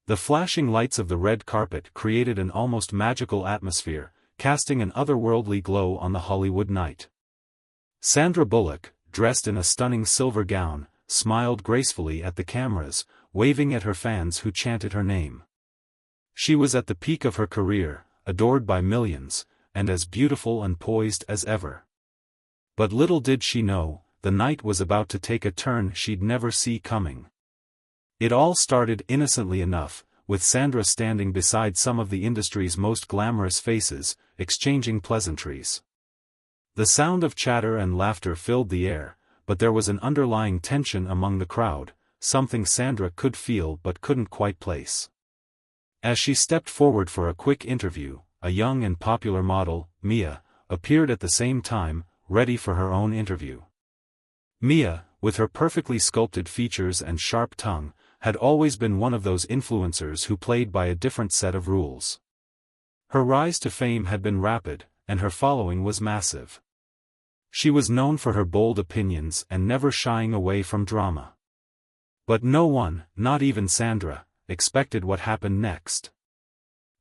The flashing lights of the red carpet created an almost magical atmosphere, casting an otherworldly glow on the Hollywood night. Sandra Bullock, dressed in a stunning silver gown, smiled gracefully at the cameras, waving at her fans who chanted her name. She was at the peak of her career, adored by millions, and as beautiful and poised as ever. But little did she know, the night was about to take a turn she'd never see coming. It all started innocently enough, with Sandra standing beside some of the industry's most glamorous faces, exchanging pleasantries. The sound of chatter and laughter filled the air, but there was an underlying tension among the crowd, something Sandra could feel but couldn't quite place. As she stepped forward for a quick interview, a young and popular model, Mia, appeared at the same time, ready for her own interview. Mia, with her perfectly sculpted features and sharp tongue, had always been one of those influencers who played by a different set of rules. Her rise to fame had been rapid, and her following was massive. She was known for her bold opinions and never shying away from drama. But no one, not even Sandra, expected what happened next.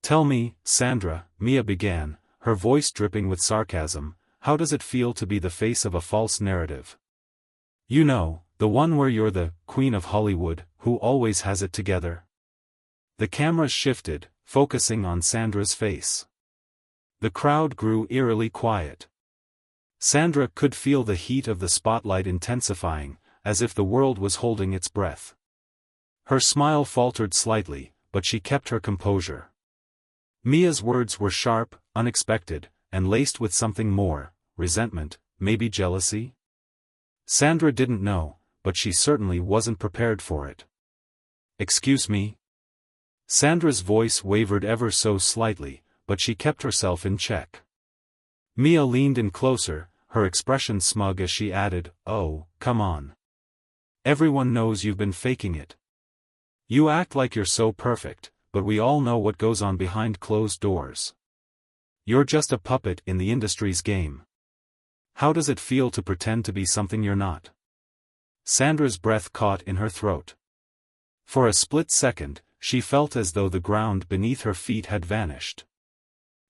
"Tell me, Sandra," Mia began, her voice dripping with sarcasm, "how does it feel to be the face of a false narrative? You know, the one where you're the Queen of Hollywood, who always has it together." The cameras shifted, focusing on Sandra's face. The crowd grew eerily quiet. Sandra could feel the heat of the spotlight intensifying, as if the world was holding its breath. Her smile faltered slightly, but she kept her composure. Mia's words were sharp, unexpected, and laced with something more, resentment, maybe jealousy? Sandra didn't know, but she certainly wasn't prepared for it. "Excuse me?" Sandra's voice wavered ever so slightly, but she kept herself in check. Mia leaned in closer, her expression smug as she added, "Oh, come on. Everyone knows you've been faking it. You act like you're so perfect, but we all know what goes on behind closed doors. You're just a puppet in the industry's game. How does it feel to pretend to be something you're not?" Sandra's breath caught in her throat. For a split second, she felt as though the ground beneath her feet had vanished.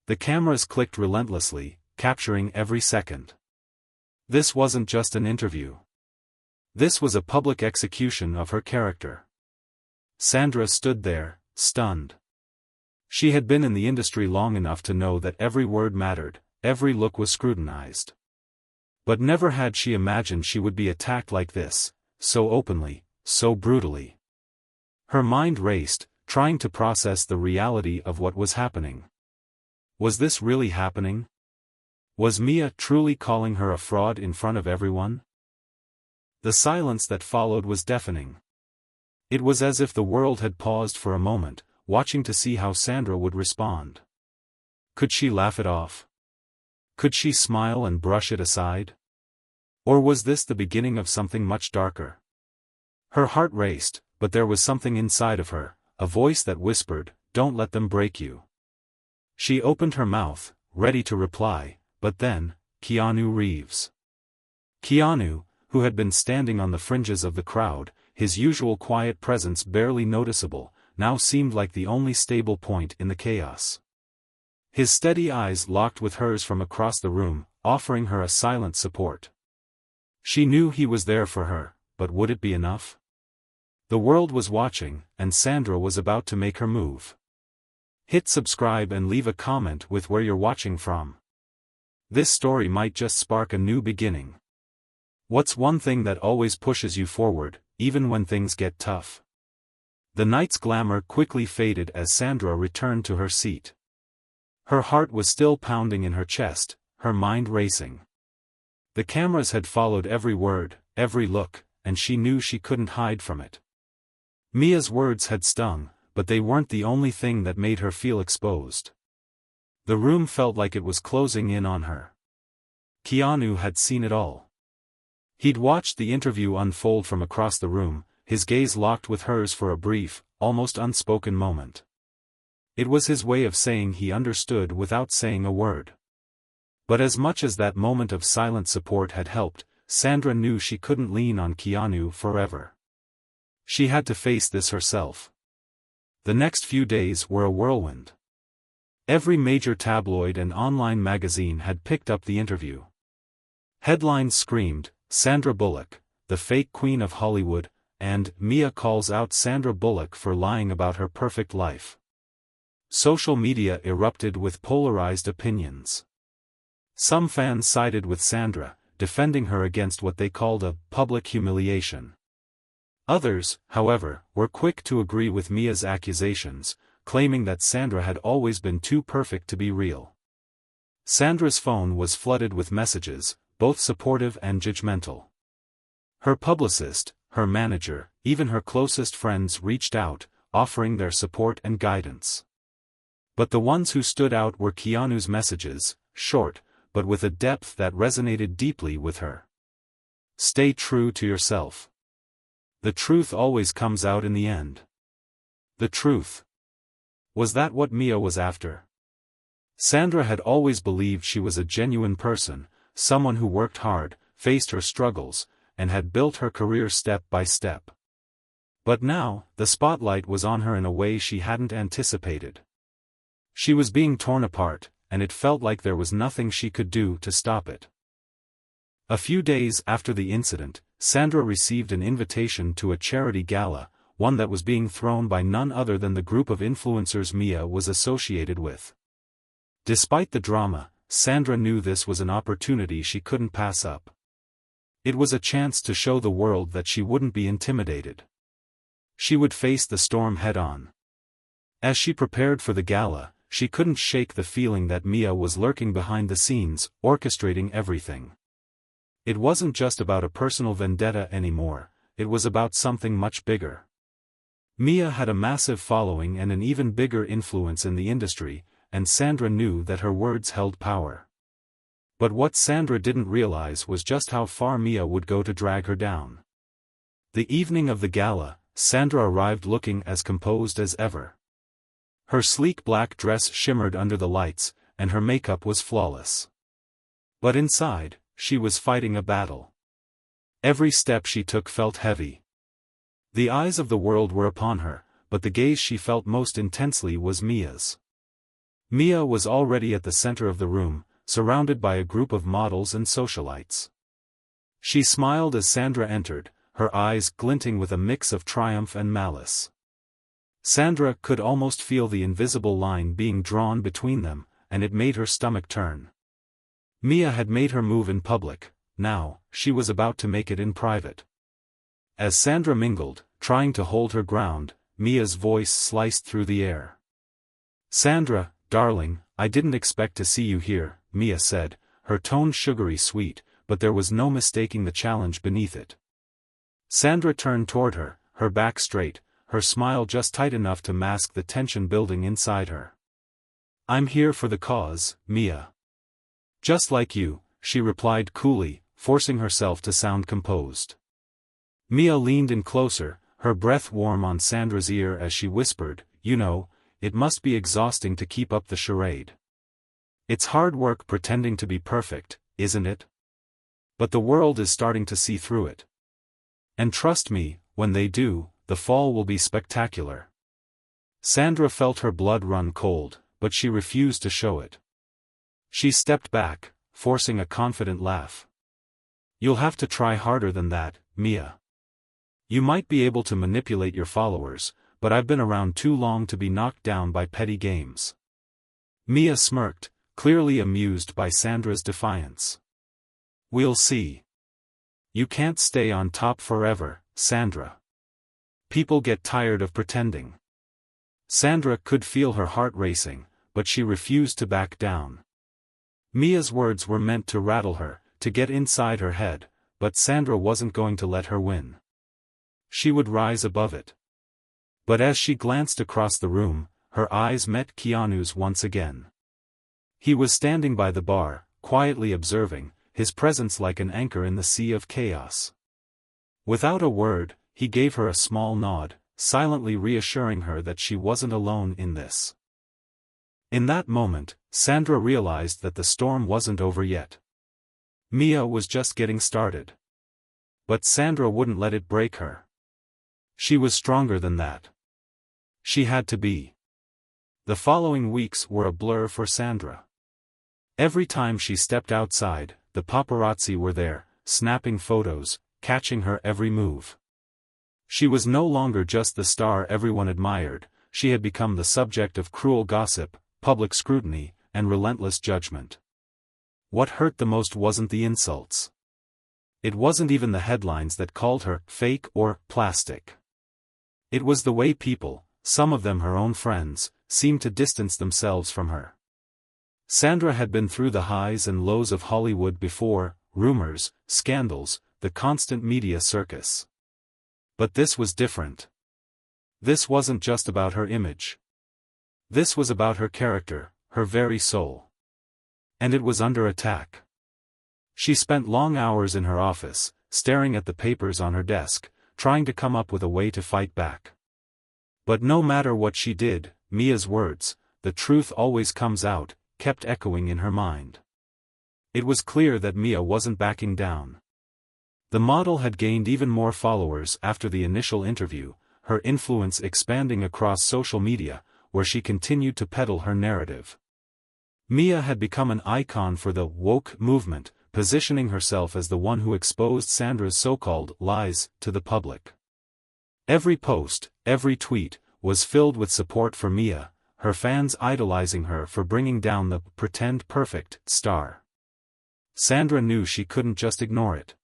The cameras clicked relentlessly, capturing every second. This wasn't just an interview. This was a public execution of her character. Sandra stood there, stunned. She had been in the industry long enough to know that every word mattered, every look was scrutinized. But never had she imagined she would be attacked like this, so openly, so brutally. Her mind raced, trying to process the reality of what was happening. Was this really happening? Was Mia truly calling her a fraud in front of everyone? The silence that followed was deafening. It was as if the world had paused for a moment, watching to see how Sandra would respond. Could she laugh it off? Could she smile and brush it aside? Or was this the beginning of something much darker? Her heart raced, but there was something inside of her, a voice that whispered, "Don't let them break you." She opened her mouth, ready to reply, but then, Keanu Reeves. Keanu, who had been standing on the fringes of the crowd, his usual quiet presence barely noticeable, now seemed like the only stable point in the chaos. His steady eyes locked with hers from across the room, offering her a silent support. She knew he was there for her, but would it be enough? The world was watching, and Sandra was about to make her move. Hit subscribe and leave a comment with where you're watching from. This story might just spark a new beginning. What's one thing that always pushes you forward, even when things get tough? The night's glamour quickly faded as Sandra returned to her seat. Her heart was still pounding in her chest, her mind racing. The cameras had followed every word, every look, and she knew she couldn't hide from it. Mia's words had stung, but they weren't the only thing that made her feel exposed. The room felt like it was closing in on her. Keanu had seen it all. He'd watched the interview unfold from across the room, his gaze locked with hers for a brief, almost unspoken moment. It was his way of saying he understood without saying a word. But as much as that moment of silent support had helped, Sandra knew she couldn't lean on Keanu forever. She had to face this herself. The next few days were a whirlwind. Every major tabloid and online magazine had picked up the interview. Headlines screamed, "Sandra Bullock, the fake queen of Hollywood," and "Mia calls out Sandra Bullock for lying about her perfect life." Social media erupted with polarized opinions. Some fans sided with Sandra, defending her against what they called a public humiliation. Others, however, were quick to agree with Mia's accusations, claiming that Sandra had always been too perfect to be real. Sandra's phone was flooded with messages, both supportive and judgmental. Her publicist, her manager, even her closest friends reached out, offering their support and guidance. But the ones who stood out were Keanu's messages, short, but with a depth that resonated deeply with her. Stay true to yourself. The truth always comes out in the end. The truth. Was that what Mia was after? Sandra had always believed she was a genuine person, someone who worked hard, faced her struggles, and had built her career step by step. But now, the spotlight was on her in a way she hadn't anticipated. She was being torn apart, and it felt like there was nothing she could do to stop it. A few days after the incident, Sandra received an invitation to a charity gala, one that was being thrown by none other than the group of influencers Mia was associated with. Despite the drama, Sandra knew this was an opportunity she couldn't pass up. It was a chance to show the world that she wouldn't be intimidated. She would face the storm head-on. As she prepared for the gala, she couldn't shake the feeling that Mia was lurking behind the scenes, orchestrating everything. It wasn't just about a personal vendetta anymore, it was about something much bigger. Mia had a massive following and an even bigger influence in the industry, and Sandra knew that her words held power. But what Sandra didn't realize was just how far Mia would go to drag her down. The evening of the gala, Sandra arrived looking as composed as ever. Her sleek black dress shimmered under the lights, and her makeup was flawless. But inside, she was fighting a battle. Every step she took felt heavy. The eyes of the world were upon her, but the gaze she felt most intensely was Mia's. Mia was already at the center of the room, surrounded by a group of models and socialites. She smiled as Sandra entered, her eyes glinting with a mix of triumph and malice. Sandra could almost feel the invisible line being drawn between them, and it made her stomach turn. Mia had made her move in public, now, she was about to make it in private. As Sandra mingled, trying to hold her ground, Mia's voice sliced through the air. "Sandra, darling, I didn't expect to see you here," Mia said, her tone sugary sweet, but there was no mistaking the challenge beneath it. Sandra turned toward her, her back straight, her smile just tight enough to mask the tension building inside her. "I'm here for the cause, Mia." "Just like you," she replied coolly, forcing herself to sound composed. Mia leaned in closer, her breath warm on Sandra's ear as she whispered, "You know, it must be exhausting to keep up the charade. It's hard work pretending to be perfect, isn't it? But the world is starting to see through it. And trust me, when they do, the fall will be spectacular." Sandra felt her blood run cold, but she refused to show it. She stepped back, forcing a confident laugh. "You'll have to try harder than that, Mia. You might be able to manipulate your followers, but I've been around too long to be knocked down by petty games." Mia smirked, clearly amused by Sandra's defiance. "We'll see. You can't stay on top forever, Sandra. People get tired of pretending." Sandra could feel her heart racing, but she refused to back down. Mia's words were meant to rattle her, to get inside her head, but Sandra wasn't going to let her win. She would rise above it. But as she glanced across the room, her eyes met Keanu's once again. He was standing by the bar, quietly observing, his presence like an anchor in the sea of chaos. Without a word, he gave her a small nod, silently reassuring her that she wasn't alone in this. In that moment, Sandra realized that the storm wasn't over yet. Mia was just getting started. But Sandra wouldn't let it break her. She was stronger than that. She had to be. The following weeks were a blur for Sandra. Every time she stepped outside, the paparazzi were there, snapping photos, catching her every move. She was no longer just the star everyone admired, she had become the subject of cruel gossip, public scrutiny, and relentless judgment. What hurt the most wasn't the insults. It wasn't even the headlines that called her fake or plastic. It was the way people, some of them her own friends, seemed to distance themselves from her. Sandra had been through the highs and lows of Hollywood before, rumors, scandals, the constant media circus. But this was different. This wasn't just about her image. This was about her character, her very soul. And it was under attack. She spent long hours in her office, staring at the papers on her desk, trying to come up with a way to fight back. But no matter what she did, Mia's words, "The truth always comes out," kept echoing in her mind. It was clear that Mia wasn't backing down. The model had gained even more followers after the initial interview, her influence expanding across social media, where she continued to peddle her narrative. Mia had become an icon for the woke movement, positioning herself as the one who exposed Sandra's so-called lies to the public. Every post, every tweet, was filled with support for Mia, her fans idolizing her for bringing down the pretend perfect star. Sandra knew she couldn't just ignore it.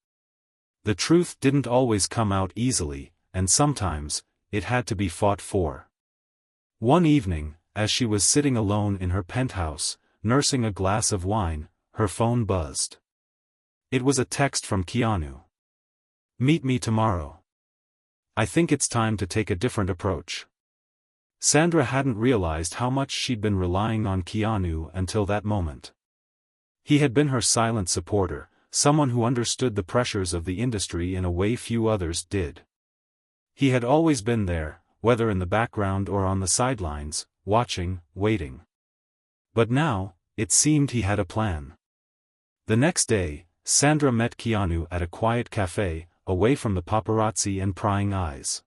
The truth didn't always come out easily, and sometimes, it had to be fought for. One evening, as she was sitting alone in her penthouse, nursing a glass of wine, her phone buzzed. It was a text from Keanu. "Meet me tomorrow. I think it's time to take a different approach." Sandra hadn't realized how much she'd been relying on Keanu until that moment. He had been her silent supporter, someone who understood the pressures of the industry in a way few others did. He had always been there, whether in the background or on the sidelines, watching, waiting. But now, it seemed he had a plan. The next day, Sandra met Keanu at a quiet cafe, away from the paparazzi and prying eyes.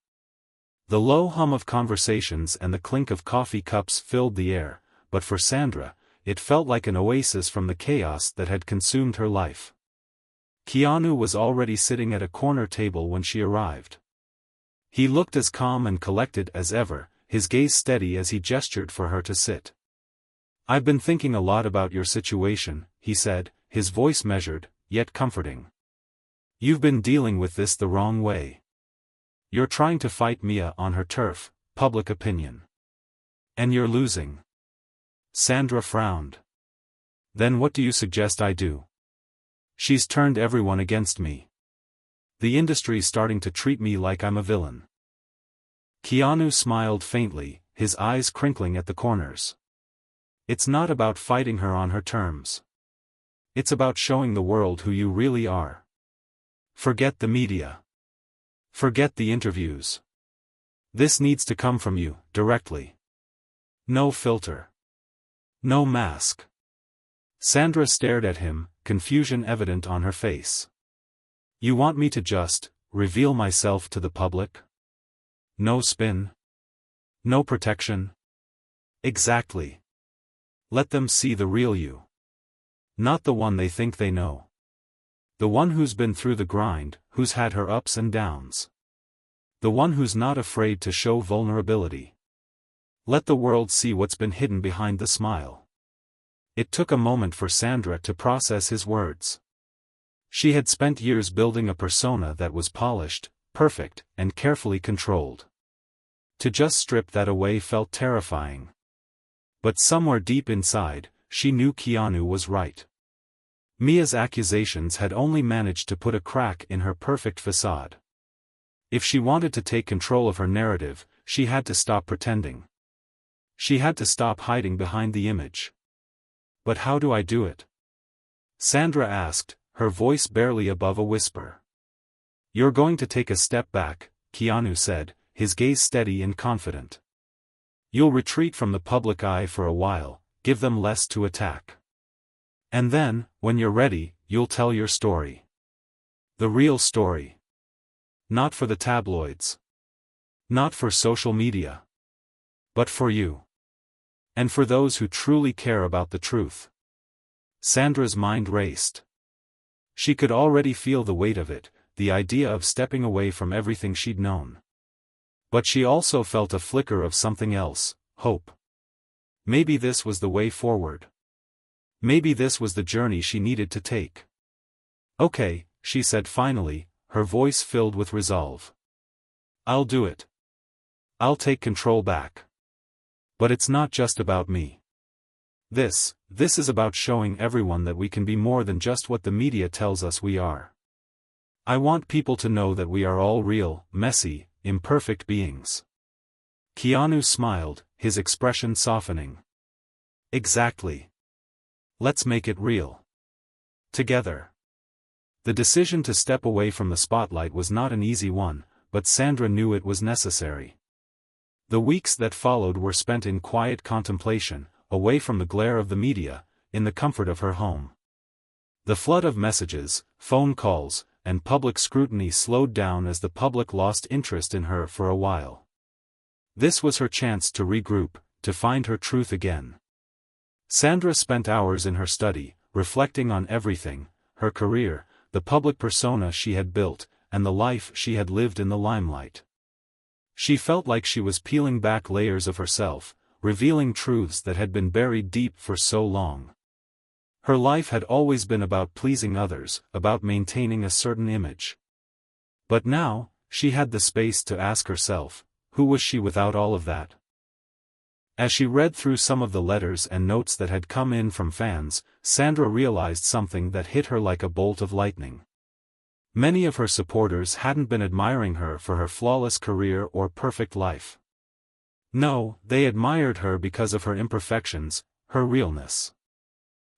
The low hum of conversations and the clink of coffee cups filled the air, but for Sandra, it felt like an oasis from the chaos that had consumed her life. Keanu was already sitting at a corner table when she arrived. He looked as calm and collected as ever, his gaze steady as he gestured for her to sit. "I've been thinking a lot about your situation," he said, his voice measured, yet comforting. "You've been dealing with this the wrong way. You're trying to fight Mia on her turf, public opinion. And you're losing." Sandra frowned. "Then what do you suggest I do? She's turned everyone against me. The industry's starting to treat me like I'm a villain." Keanu smiled faintly, his eyes crinkling at the corners. "It's not about fighting her on her terms. It's about showing the world who you really are. Forget the media. Forget the interviews. This needs to come from you, directly. No filter. No mask." Sandra stared at him, confusion evident on her face. "You want me to just reveal myself to the public? No spin? No protection?" "Exactly. Let them see the real you. Not the one they think they know. The one who's been through the grind, who's had her ups and downs. The one who's not afraid to show vulnerability. Let the world see what's been hidden behind the smile." It took a moment for Sandra to process his words. She had spent years building a persona that was polished, perfect, and carefully controlled. To just strip that away felt terrifying. But somewhere deep inside, she knew Keanu was right. Mia's accusations had only managed to put a crack in her perfect facade. If she wanted to take control of her narrative, she had to stop pretending. She had to stop hiding behind the image. "But how do I do it?" Sandra asked, her voice barely above a whisper. "You're going to take a step back," Keanu said, his gaze steady and confident. "You'll retreat from the public eye for a while, give them less to attack. And then, when you're ready, you'll tell your story. The real story. Not for the tabloids. Not for social media. But for you. And for those who truly care about the truth. Sandra's mind raced. She could already feel the weight of it, the idea of stepping away from everything she'd known. But she also felt a flicker of something else, hope. Maybe this was the way forward. Maybe this was the journey she needed to take. Okay, she said finally, her voice filled with resolve. I'll do it. I'll take control back. But it's not just about me. This is about showing everyone that we can be more than just what the media tells us we are. I want people to know that we are all real, messy, imperfect beings. Keanu smiled, his expression softening. Exactly. Let's make it real. Together. The decision to step away from the spotlight was not an easy one, but Sandra knew it was necessary. The weeks that followed were spent in quiet contemplation, away from the glare of the media, in the comfort of her home. The flood of messages, phone calls, and public scrutiny slowed down as the public lost interest in her for a while. This was her chance to regroup, to find her truth again. Sandra spent hours in her study, reflecting on everything, her career, the public persona she had built, and the life she had lived in the limelight. She felt like she was peeling back layers of herself, revealing truths that had been buried deep for so long. Her life had always been about pleasing others, about maintaining a certain image. But now, she had the space to ask herself, who was she without all of that? As she read through some of the letters and notes that had come in from fans, Sandra realized something that hit her like a bolt of lightning. Many of her supporters hadn't been admiring her for her flawless career or perfect life. No, they admired her because of her imperfections, her realness.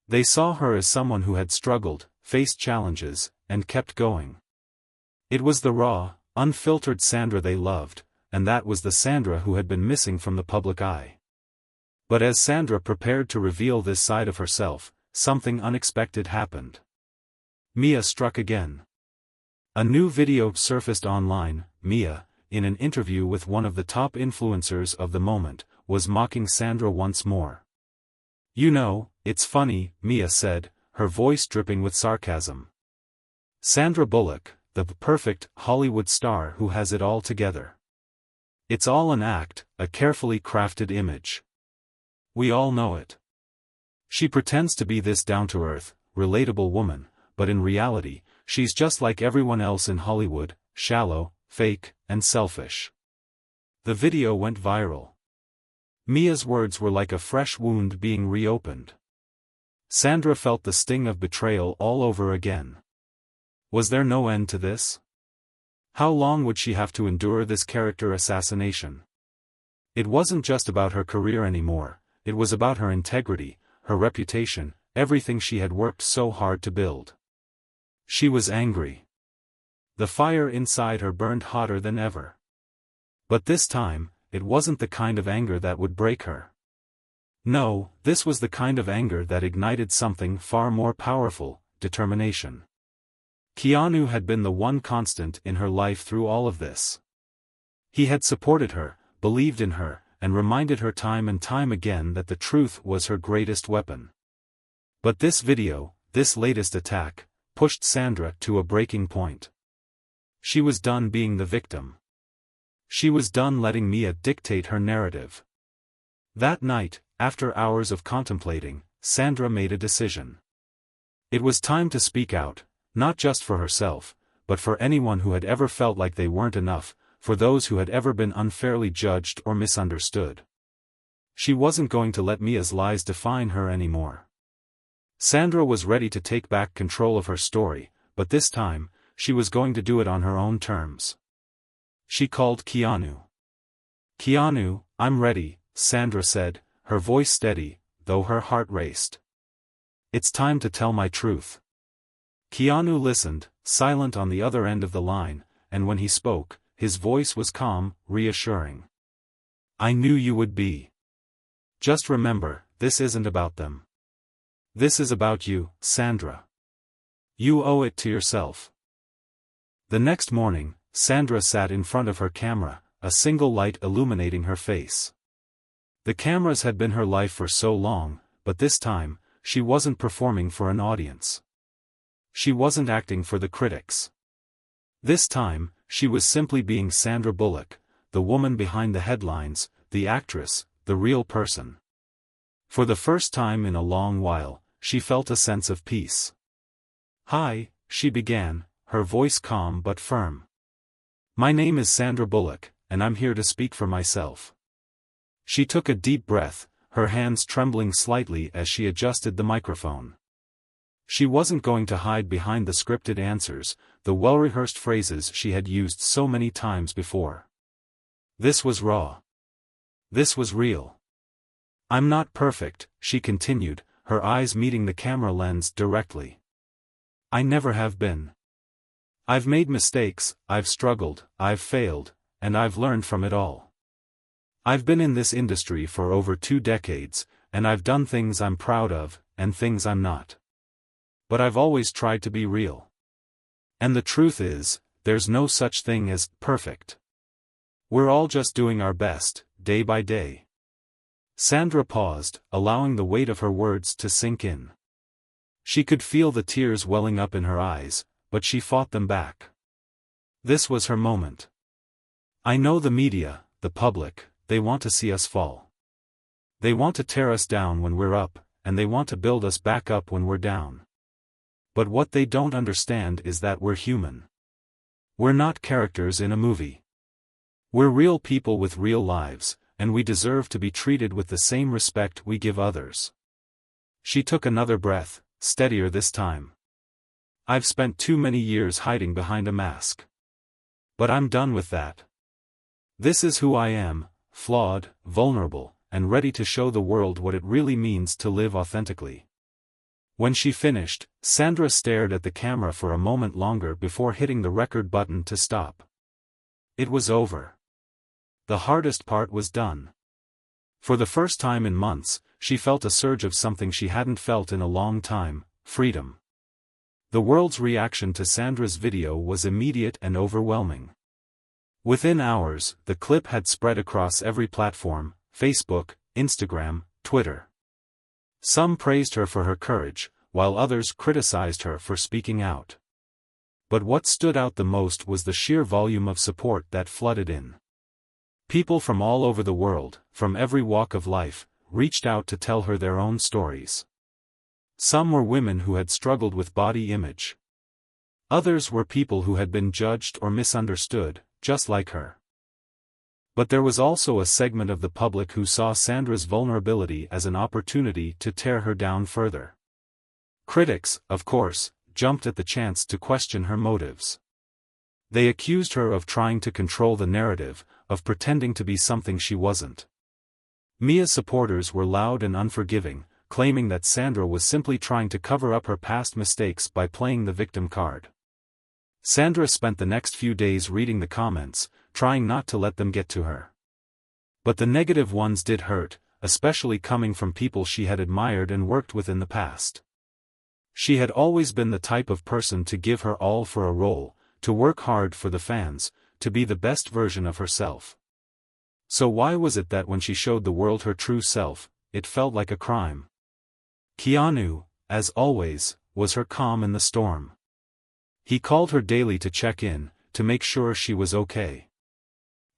They saw her as someone who had struggled, faced challenges, and kept going. It was the raw, unfiltered Sandra they loved, and that was the Sandra who had been missing from the public eye. But as Sandra prepared to reveal this side of herself, something unexpected happened. Mia struck again. A new video surfaced online. Mia, in an interview with one of the top influencers of the moment, was mocking Sandra once more. You know, it's funny, Mia said, her voice dripping with sarcasm. Sandra Bullock, the perfect Hollywood star who has it all together. It's all an act, a carefully crafted image. We all know it. She pretends to be this down-to-earth, relatable woman, but in reality, she's just like everyone else in Hollywood, shallow, fake, and selfish. The video went viral. Mia's words were like a fresh wound being reopened. Sandra felt the sting of betrayal all over again. Was there no end to this? How long would she have to endure this character assassination? It wasn't just about her career anymore, it was about her integrity, her reputation, everything she had worked so hard to build. She was angry. The fire inside her burned hotter than ever. But this time, it wasn't the kind of anger that would break her. No, this was the kind of anger that ignited something far more powerful, determination. Keanu had been the one constant in her life through all of this. He had supported her, believed in her, and reminded her time and time again that the truth was her greatest weapon. But this video, this latest attack, pushed Sandra to a breaking point. She was done being the victim. She was done letting Mia dictate her narrative. That night, after hours of contemplating, Sandra made a decision. It was time to speak out, not just for herself, but for anyone who had ever felt like they weren't enough, for those who had ever been unfairly judged or misunderstood. She wasn't going to let Mia's lies define her anymore. Sandra was ready to take back control of her story, but this time, she was going to do it on her own terms. She called Keanu. Keanu, I'm ready, Sandra said, her voice steady, though her heart raced. It's time to tell my truth. Keanu listened, silent on the other end of the line, and when he spoke, his voice was calm, reassuring. I knew you would be. Just remember, this isn't about them. This is about you, Sandra. You owe it to yourself. The next morning, Sandra sat in front of her camera, a single light illuminating her face. The cameras had been her life for so long, but this time, she wasn't performing for an audience. She wasn't acting for the critics. This time, she was simply being Sandra Bullock, the woman behind the headlines, the actress, the real person. For the first time in a long while, she felt a sense of peace. "Hi," she began, her voice calm but firm. "My name is Sandra Bullock, and I'm here to speak for myself." She took a deep breath, her hands trembling slightly as she adjusted the microphone. She wasn't going to hide behind the scripted answers, the well-rehearsed phrases she had used so many times before. This was raw. This was real. "I'm not perfect," she continued, her eyes meeting the camera lens directly. "I never have been. I've made mistakes, I've struggled, I've failed, and I've learned from it all. I've been in this industry for over 2 decades, and I've done things I'm proud of, and things I'm not. But I've always tried to be real. And the truth is, there's no such thing as perfect. We're all just doing our best, day by day." Sandra paused, allowing the weight of her words to sink in. She could feel the tears welling up in her eyes, but she fought them back. This was her moment. "I know the media, the public, they want to see us fall. They want to tear us down when we're up, and they want to build us back up when we're down. But what they don't understand is that we're human. We're not characters in a movie. We're real people with real lives, and we deserve to be treated with the same respect we give others." She took another breath, steadier this time. "I've spent too many years hiding behind a mask. But I'm done with that. This is who I am, flawed, vulnerable, and ready to show the world what it really means to live authentically." When she finished, Sandra stared at the camera for a moment longer before hitting the record button to stop. It was over. The hardest part was done. For the first time in months, she felt a surge of something she hadn't felt in a long time: freedom. The world's reaction to Sandra's video was immediate and overwhelming. Within hours, the clip had spread across every platform: Facebook, Instagram, Twitter. Some praised her for her courage, while others criticized her for speaking out. But what stood out the most was the sheer volume of support that flooded in. People from all over the world, from every walk of life, reached out to tell her their own stories. Some were women who had struggled with body image. Others were people who had been judged or misunderstood, just like her. But there was also a segment of the public who saw Sandra's vulnerability as an opportunity to tear her down further. Critics, of course, jumped at the chance to question her motives. They accused her of trying to control the narrative, of pretending to be something she wasn't. Mia's supporters were loud and unforgiving, claiming that Sandra was simply trying to cover up her past mistakes by playing the victim card. Sandra spent the next few days reading the comments, trying not to let them get to her. But the negative ones did hurt, especially coming from people she had admired and worked with in the past. She had always been the type of person to give her all for a role, to work hard for the fans, to be the best version of herself. So why was it that when she showed the world her true self, it felt like a crime? Keanu, as always, was her calm in the storm. He called her daily to check in, to make sure she was okay.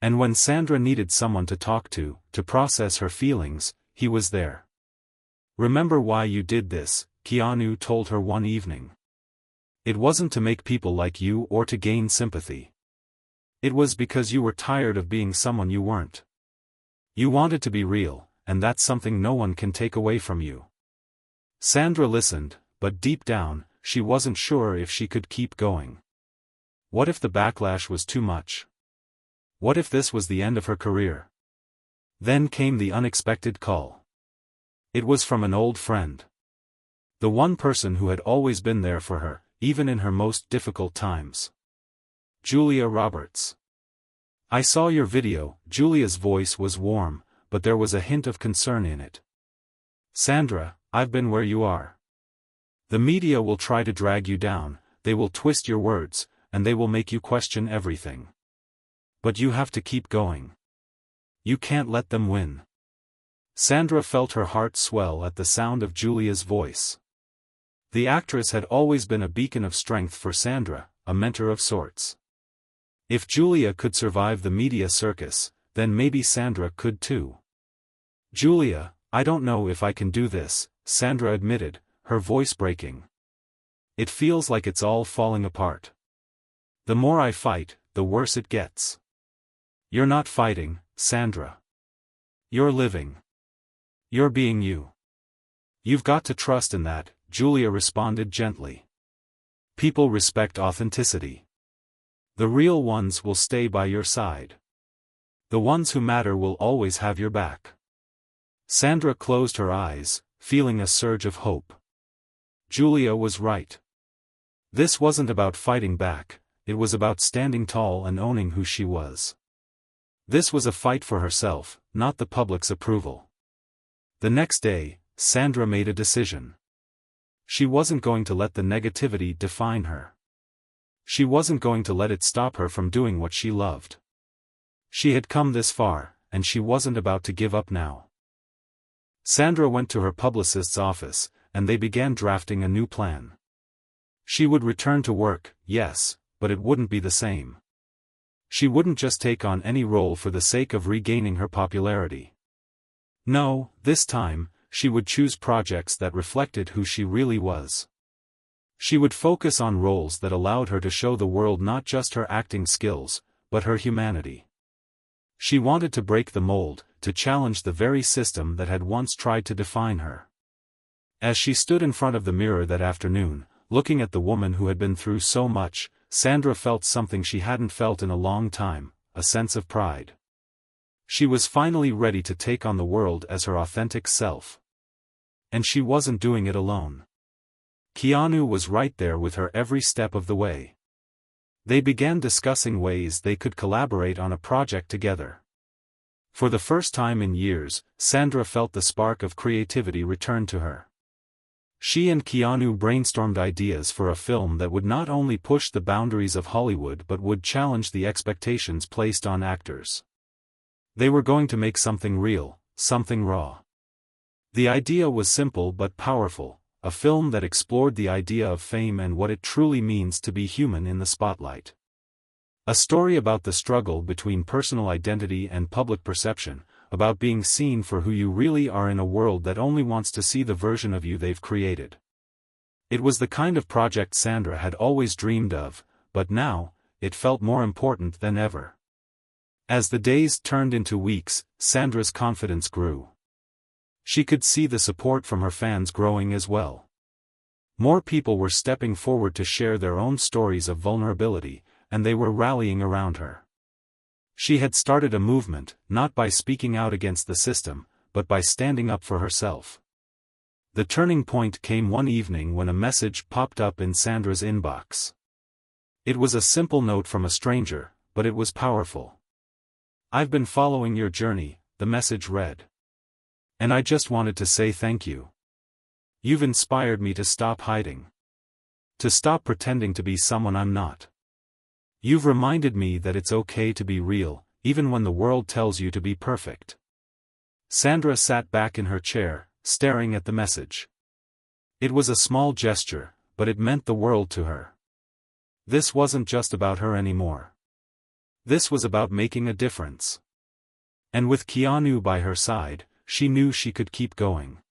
And when Sandra needed someone to talk to process her feelings, he was there. "Remember why you did this," Keanu told her one evening. "It wasn't to make people like you or to gain sympathy. It was because you were tired of being someone you weren't. You wanted to be real, and that's something no one can take away from you." Sandra listened, but deep down, she wasn't sure if she could keep going. What if the backlash was too much? What if this was the end of her career? Then came the unexpected call. It was from an old friend. The one person who had always been there for her, even in her most difficult times. Julia Roberts. "I saw your video." Julia's voice was warm, but there was a hint of concern in it. "Sandra, I've been where you are. The media will try to drag you down, they will twist your words, and they will make you question everything. But you have to keep going. You can't let them win. Sandra felt her heart swell at the sound of Julia's voice. The actress had always been a beacon of strength for Sandra, a mentor of sorts. If Julia could survive the media circus, then maybe Sandra could too. "Julia, I don't know if I can do this," Sandra admitted, her voice breaking. "It feels like it's all falling apart. The more I fight, the worse it gets." "You're not fighting, Sandra. You're living. You're being you. You've got to trust in that," Julia responded gently. "People respect authenticity. The real ones will stay by your side. The ones who matter will always have your back." Sandra closed her eyes, feeling a surge of hope. Julia was right. This wasn't about fighting back, it was about standing tall and owning who she was. This was a fight for herself, not the public's approval. The next day, Sandra made a decision. She wasn't going to let the negativity define her. She wasn't going to let it stop her from doing what she loved. She had come this far, and she wasn't about to give up now. Sandra went to her publicist's office, and they began drafting a new plan. She would return to work, yes, but it wouldn't be the same. She wouldn't just take on any role for the sake of regaining her popularity. No, this time, she would choose projects that reflected who she really was. She would focus on roles that allowed her to show the world not just her acting skills, but her humanity. She wanted to break the mold, to challenge the very system that had once tried to define her. As she stood in front of the mirror that afternoon, looking at the woman who had been through so much, Sandra felt something she hadn't felt in a long time, a sense of pride. She was finally ready to take on the world as her authentic self. And she wasn't doing it alone. Keanu was right there with her every step of the way. They began discussing ways they could collaborate on a project together. For the first time in years, Sandra felt the spark of creativity return to her. She and Keanu brainstormed ideas for a film that would not only push the boundaries of Hollywood but would challenge the expectations placed on actors. They were going to make something real, something raw. The idea was simple but powerful. A film that explored the idea of fame and what it truly means to be human in the spotlight. A story about the struggle between personal identity and public perception, about being seen for who you really are in a world that only wants to see the version of you they've created. It was the kind of project Sandra had always dreamed of, but now, it felt more important than ever. As the days turned into weeks, Sandra's confidence grew. She could see the support from her fans growing as well. More people were stepping forward to share their own stories of vulnerability, and they were rallying around her. She had started a movement, not by speaking out against the system, but by standing up for herself. The turning point came one evening when a message popped up in Sandra's inbox. It was a simple note from a stranger, but it was powerful. "I've been following your journey," the message read. "And I just wanted to say thank you. You've inspired me to stop hiding. To stop pretending to be someone I'm not. You've reminded me that it's okay to be real, even when the world tells you to be perfect." Sandra sat back in her chair, staring at the message. It was a small gesture, but it meant the world to her. This wasn't just about her anymore. This was about making a difference. And with Keanu by her side, she knew she could keep going.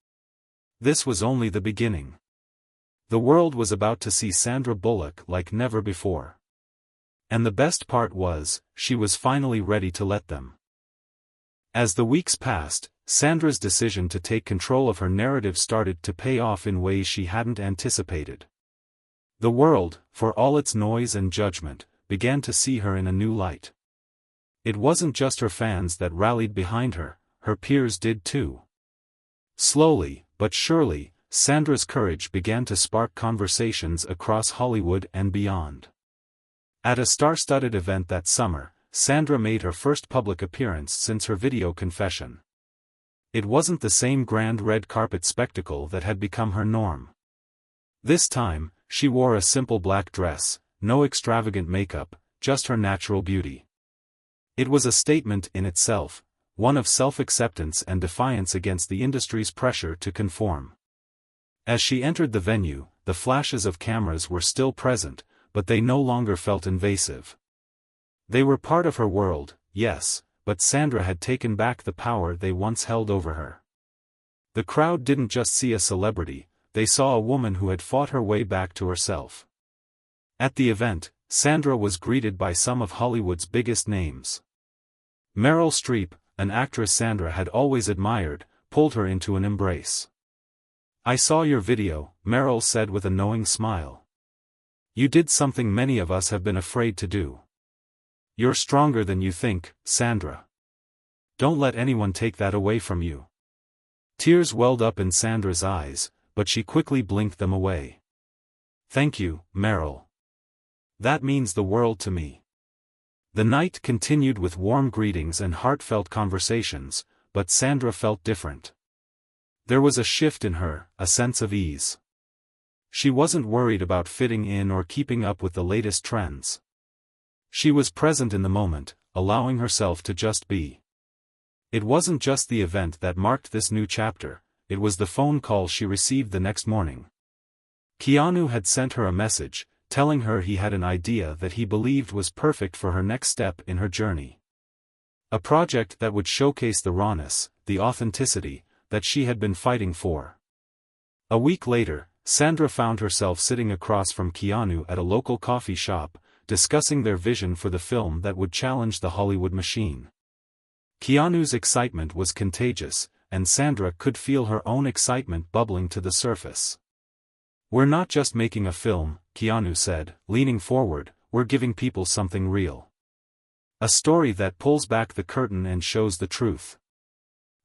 This was only the beginning. The world was about to see Sandra Bullock like never before. And the best part was, she was finally ready to let them. As the weeks passed, Sandra's decision to take control of her narrative started to pay off in ways she hadn't anticipated. The world, for all its noise and judgment, began to see her in a new light. It wasn't just her fans that rallied behind her, her peers did too. Slowly, but surely, Sandra's courage began to spark conversations across Hollywood and beyond. At a star-studded event that summer, Sandra made her first public appearance since her video confession. It wasn't the same grand red carpet spectacle that had become her norm. This time, she wore a simple black dress, no extravagant makeup, just her natural beauty. It was a statement in itself, one of self-acceptance and defiance against the industry's pressure to conform. As she entered the venue, the flashes of cameras were still present, but they no longer felt invasive. They were part of her world, yes, but Sandra had taken back the power they once held over her. The crowd didn't just see a celebrity, they saw a woman who had fought her way back to herself. At the event, Sandra was greeted by some of Hollywood's biggest names. Meryl Streep, an actress Sandra had always admired, pulled her into an embrace. "I saw your video," Meryl said with a knowing smile. "You did something many of us have been afraid to do. You're stronger than you think, Sandra. Don't let anyone take that away from you." Tears welled up in Sandra's eyes, but she quickly blinked them away. "Thank you, Meryl. That means the world to me." The night continued with warm greetings and heartfelt conversations, but Sandra felt different. There was a shift in her, a sense of ease. She wasn't worried about fitting in or keeping up with the latest trends. She was present in the moment, allowing herself to just be. It wasn't just the event that marked this new chapter, it was the phone call she received the next morning. Keanu had sent her a message, telling her he had an idea that he believed was perfect for her next step in her journey. A project that would showcase the rawness, the authenticity, that she had been fighting for. A week later, Sandra found herself sitting across from Keanu at a local coffee shop, discussing their vision for the film that would challenge the Hollywood machine. Keanu's excitement was contagious, and Sandra could feel her own excitement bubbling to the surface. "We're not just making a film," Keanu said, leaning forward, "we're giving people something real. A story that pulls back the curtain and shows the truth.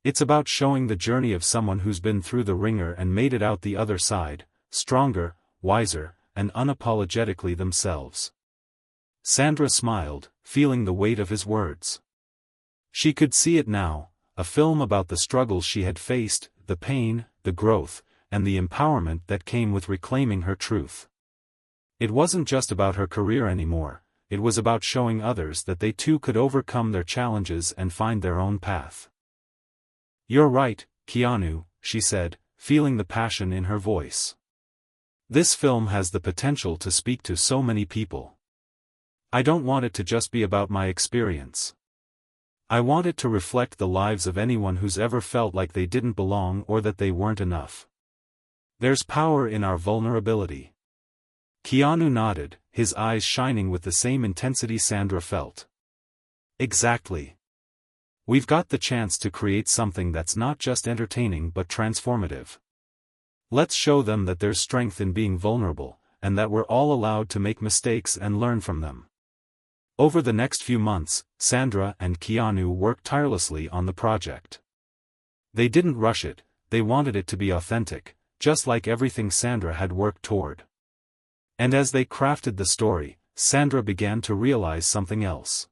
It's about showing the journey of someone who's been through the ringer and made it out the other side, stronger, wiser, and unapologetically themselves." Sandra smiled, feeling the weight of his words. She could see it now, a film about the struggles she had faced, the pain, the growth, and the empowerment that came with reclaiming her truth. It wasn't just about her career anymore, it was about showing others that they too could overcome their challenges and find their own path. "You're right, Keanu," she said, feeling the passion in her voice. "This film has the potential to speak to so many people. I don't want it to just be about my experience. I want it to reflect the lives of anyone who's ever felt like they didn't belong or that they weren't enough. There's power in our vulnerability." Keanu nodded, his eyes shining with the same intensity Sandra felt. "Exactly. We've got the chance to create something that's not just entertaining but transformative. Let's show them that there's strength in being vulnerable, and that we're all allowed to make mistakes and learn from them." Over the next few months, Sandra and Keanu worked tirelessly on the project. They didn't rush it, they wanted it to be authentic, just like everything Sandra had worked toward. And as they crafted the story, Sandra began to realize something else.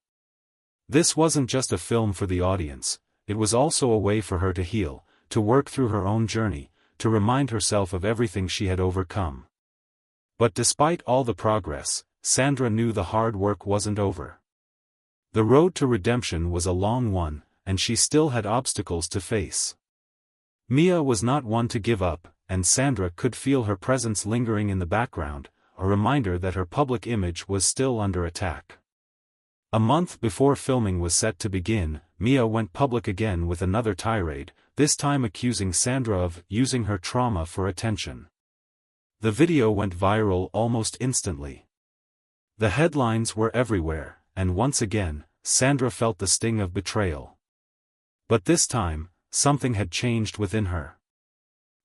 This wasn't just a film for the audience, it was also a way for her to heal, to work through her own journey, to remind herself of everything she had overcome. But despite all the progress, Sandra knew the hard work wasn't over. The road to redemption was a long one, and she still had obstacles to face. Mia was not one to give up, and Sandra could feel her presence lingering in the background, a reminder that her public image was still under attack. A month before filming was set to begin, Mia went public again with another tirade, this time accusing Sandra of using her trauma for attention. The video went viral almost instantly. The headlines were everywhere, and once again, Sandra felt the sting of betrayal. But this time, something had changed within her.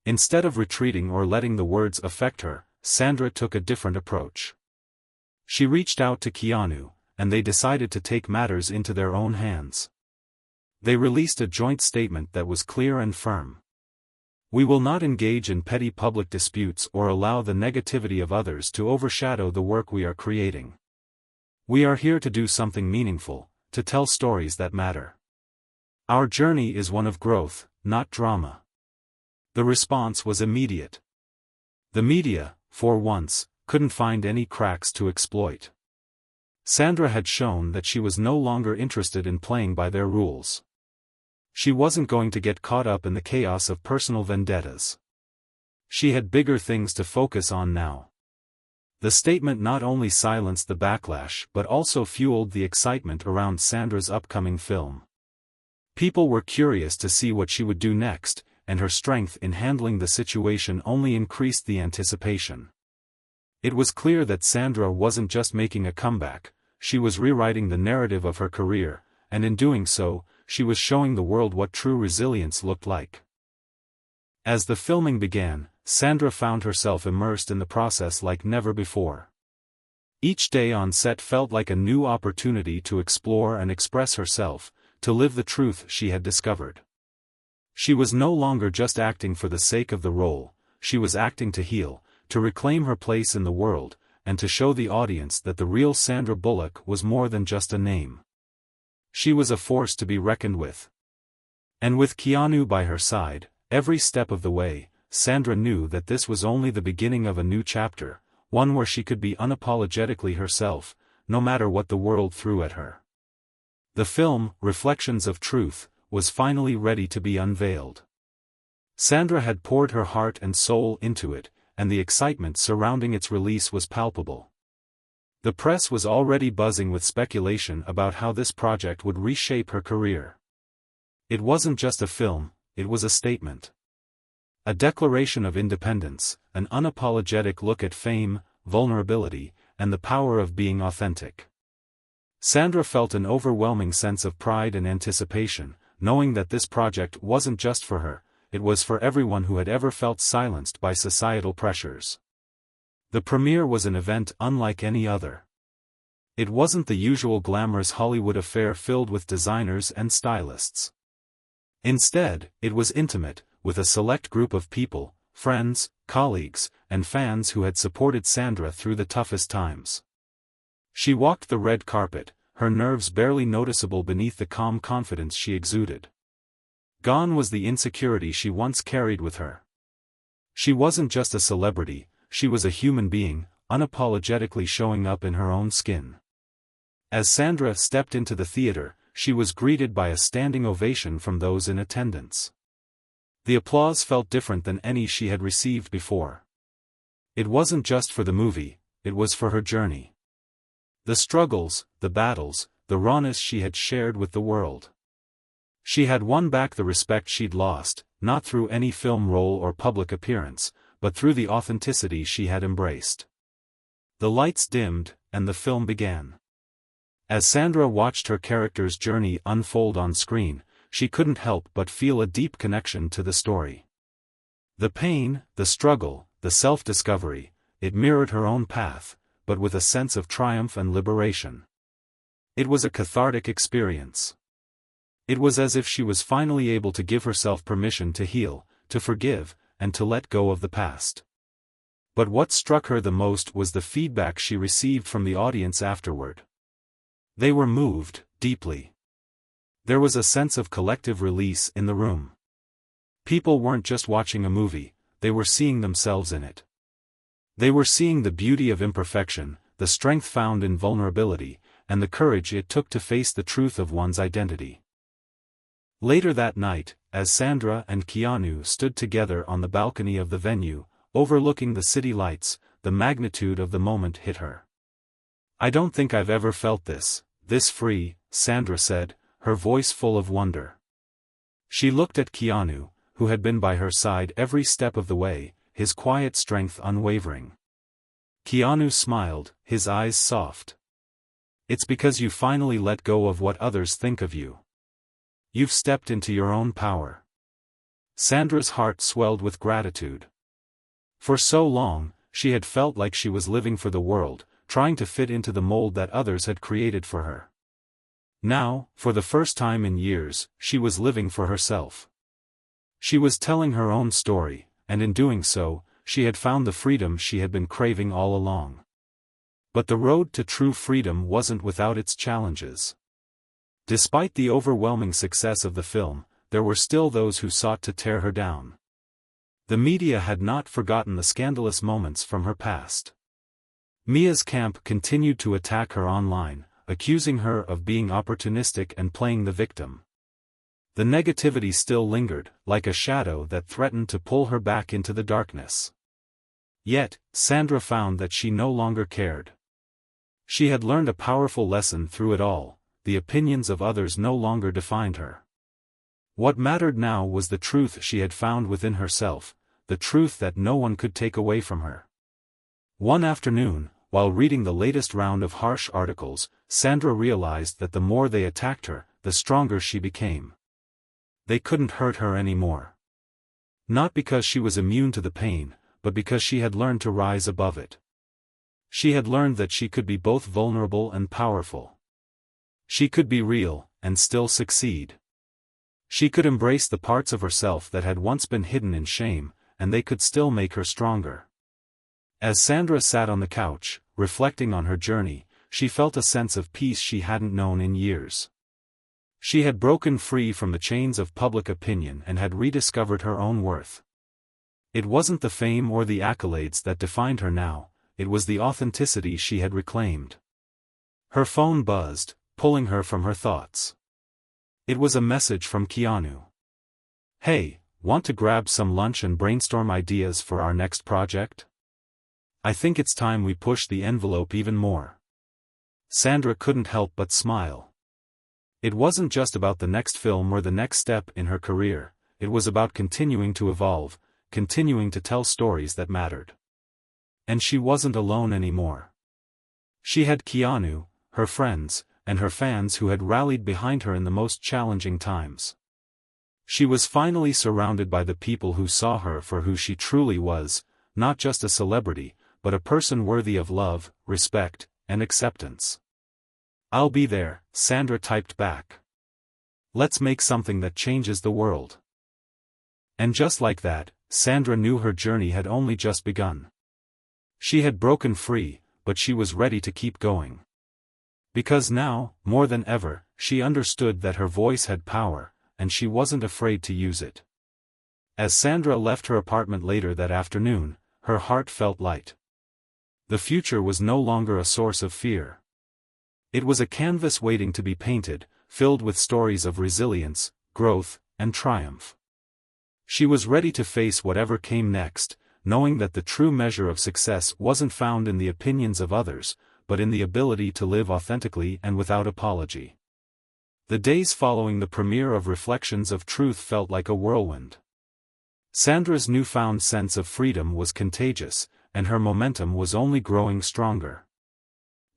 Instead of retreating or letting the words affect her, Sandra took a different approach. She reached out to Keanu, and they decided to take matters into their own hands. They released a joint statement that was clear and firm. "We will not engage in petty public disputes or allow the negativity of others to overshadow the work we are creating. We are here to do something meaningful, to tell stories that matter. Our journey is one of growth, not drama." The response was immediate. The media, for once, couldn't find any cracks to exploit. Sandra had shown that she was no longer interested in playing by their rules. She wasn't going to get caught up in the chaos of personal vendettas. She had bigger things to focus on now. The statement not only silenced the backlash but also fueled the excitement around Sandra's upcoming film. People were curious to see what she would do next, and her strength in handling the situation only increased the anticipation. It was clear that Sandra wasn't just making a comeback, she was rewriting the narrative of her career, and in doing so, she was showing the world what true resilience looked like. As the filming began, Sandra found herself immersed in the process like never before. Each day on set felt like a new opportunity to explore and express herself, to live the truth she had discovered. She was no longer just acting for the sake of the role, she was acting to heal, to reclaim her place in the world, and to show the audience that the real Sandra Bullock was more than just a name. She was a force to be reckoned with. And with Keanu by her side, every step of the way, Sandra knew that this was only the beginning of a new chapter, one where she could be unapologetically herself, no matter what the world threw at her. The film, Reflections of Truth, was finally ready to be unveiled. Sandra had poured her heart and soul into it, and the excitement surrounding its release was palpable. The press was already buzzing with speculation about how this project would reshape her career. It wasn't just a film, it was a statement. A declaration of independence, an unapologetic look at fame, vulnerability, and the power of being authentic. Sandra felt an overwhelming sense of pride and anticipation, knowing that this project wasn't just for her, it was for everyone who had ever felt silenced by societal pressures. The premiere was an event unlike any other. It wasn't the usual glamorous Hollywood affair filled with designers and stylists. Instead, it was intimate, with a select group of people, friends, colleagues, and fans who had supported Sandra through the toughest times. She walked the red carpet, her nerves barely noticeable beneath the calm confidence she exuded. Gone was the insecurity she once carried with her. She wasn't just a celebrity, she was a human being, unapologetically showing up in her own skin. As Sandra stepped into the theater, she was greeted by a standing ovation from those in attendance. The applause felt different than any she had received before. It wasn't just for the movie, it was for her journey. The struggles, the battles, the rawness she had shared with the world. She had won back the respect she'd lost, not through any film role or public appearance, but through the authenticity she had embraced. The lights dimmed, and the film began. As Sandra watched her character's journey unfold on screen, she couldn't help but feel a deep connection to the story. The pain, the struggle, the self-discovery, it mirrored her own path, but with a sense of triumph and liberation. It was a cathartic experience. It was as if she was finally able to give herself permission to heal, to forgive, and to let go of the past. But what struck her the most was the feedback she received from the audience afterward. They were moved, deeply. There was a sense of collective release in the room. People weren't just watching a movie, they were seeing themselves in it. They were seeing the beauty of imperfection, the strength found in vulnerability, and the courage it took to face the truth of one's identity. Later that night, as Sandra and Keanu stood together on the balcony of the venue, overlooking the city lights, the magnitude of the moment hit her. "I don't think I've ever felt this free," Sandra said, her voice full of wonder. She looked at Keanu, who had been by her side every step of the way, his quiet strength unwavering. Keanu smiled, his eyes soft. "It's because you finally let go of what others think of you. You've stepped into your own power." Sandra's heart swelled with gratitude. For so long, she had felt like she was living for the world, trying to fit into the mold that others had created for her. Now, for the first time in years, she was living for herself. She was telling her own story, and in doing so, she had found the freedom she had been craving all along. But the road to true freedom wasn't without its challenges. Despite the overwhelming success of the film, there were still those who sought to tear her down. The media had not forgotten the scandalous moments from her past. Mia's camp continued to attack her online, accusing her of being opportunistic and playing the victim. The negativity still lingered, like a shadow that threatened to pull her back into the darkness. Yet, Sandra found that she no longer cared. She had learned a powerful lesson through it all: the opinions of others no longer defined her. What mattered now was the truth she had found within herself, the truth that no one could take away from her. One afternoon, while reading the latest round of harsh articles, Sandra realized that the more they attacked her, the stronger she became. They couldn't hurt her anymore. Not because she was immune to the pain, but because she had learned to rise above it. She had learned that she could be both vulnerable and powerful. She could be real, and still succeed. She could embrace the parts of herself that had once been hidden in shame, and they could still make her stronger. As Sandra sat on the couch, reflecting on her journey, she felt a sense of peace she hadn't known in years. She had broken free from the chains of public opinion and had rediscovered her own worth. It wasn't the fame or the accolades that defined her now, it was the authenticity she had reclaimed. Her phone buzzed, pulling her from her thoughts. It was a message from Keanu. "Hey, want to grab some lunch and brainstorm ideas for our next project? I think it's time we push the envelope even more." Sandra couldn't help but smile. It wasn't just about the next film or the next step in her career, it was about continuing to evolve, continuing to tell stories that mattered. And she wasn't alone anymore. She had Keanu, her friends, and her fans who had rallied behind her in the most challenging times. She was finally surrounded by the people who saw her for who she truly was, not just a celebrity, but a person worthy of love, respect, and acceptance. "I'll be there," Sandra typed back. "Let's make something that changes the world." And just like that, Sandra knew her journey had only just begun. She had broken free, but she was ready to keep going. Because now, more than ever, she understood that her voice had power, and she wasn't afraid to use it. As Sandra left her apartment later that afternoon, her heart felt light. The future was no longer a source of fear. It was a canvas waiting to be painted, filled with stories of resilience, growth, and triumph. She was ready to face whatever came next, knowing that the true measure of success wasn't found in the opinions of others, but in the ability to live authentically and without apology. The days following the premiere of Reflections of Truth felt like a whirlwind. Sandra's newfound sense of freedom was contagious, and her momentum was only growing stronger.